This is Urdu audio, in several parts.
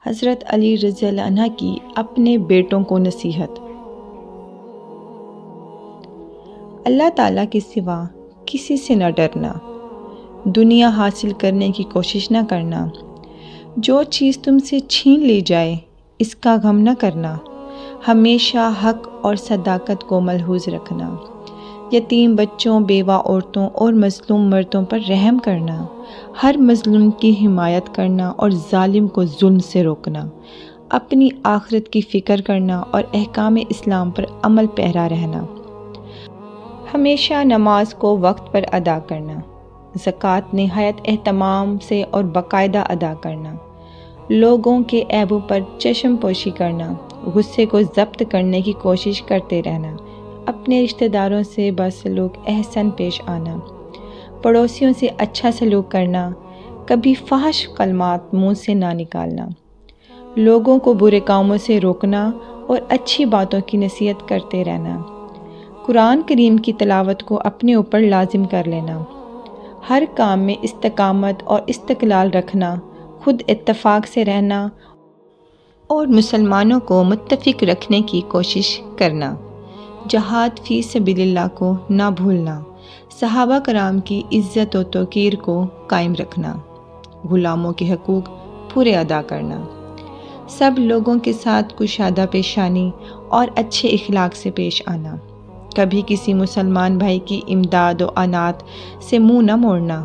حضرت علی رضی اللہ عنہ کی اپنے بیٹوں کو نصیحت۔ اللہ تعالیٰ کے سوا کسی سے نہ ڈرنا، دنیا حاصل کرنے کی کوشش نہ کرنا، جو چیز تم سے چھین لی جائے اس کا غم نہ کرنا، ہمیشہ حق اور صداقت کو ملحوظ رکھنا، یتیم بچوں، بیوہ عورتوں اور مظلوم مردوں پر رحم کرنا، ہر مظلوم کی حمایت کرنا اور ظالم کو ظلم سے روکنا، اپنی آخرت کی فکر کرنا اور احکام اسلام پر عمل پیرا رہنا، ہمیشہ نماز کو وقت پر ادا کرنا، زکوٰۃ نہایت اہتمام سے اور باقاعدہ ادا کرنا، لوگوں کے عیبوں پر چشم پوشی کرنا، غصے کو ضبط کرنے کی کوشش کرتے رہنا، اپنے رشتہ داروں سے بسلوک احسن پیش آنا، پڑوسیوں سے اچھا سلوک کرنا، کبھی فحش کلمات منہ سے نہ نکالنا، لوگوں کو برے کاموں سے روکنا اور اچھی باتوں کی نصیحت کرتے رہنا، قرآن کریم کی تلاوت کو اپنے اوپر لازم کر لینا، ہر کام میں استقامت اور استقلال رکھنا، خود اتفاق سے رہنا اور مسلمانوں کو متفق رکھنے کی کوشش کرنا، جہاد فی سبیل اللہ کو نہ بھولنا، صحابہ کرام کی عزت و توقیر کو قائم رکھنا، غلاموں کے حقوق پورے ادا کرنا، سب لوگوں کے ساتھ کشادہ پیشانی اور اچھے اخلاق سے پیش آنا، کبھی کسی مسلمان بھائی کی امداد و اعنات سے منہ نہ موڑنا،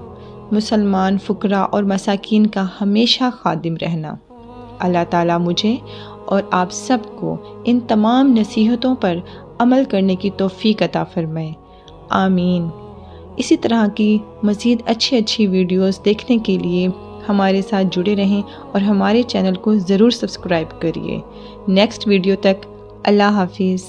مسلمان فقراء اور مساکین کا ہمیشہ خادم رہنا۔ اللہ تعالیٰ مجھے اور آپ سب کو ان تمام نصیحتوں پر عمل کرنے کی توفیق عطا فرمائے، آمین۔ اسی طرح کی مزید اچھی ویڈیوز دیکھنے کے لیے ہمارے ساتھ جڑے رہیں اور ہمارے چینل کو ضرور سبسکرائب کریے۔ نیکسٹ ویڈیو تک اللہ حافظ۔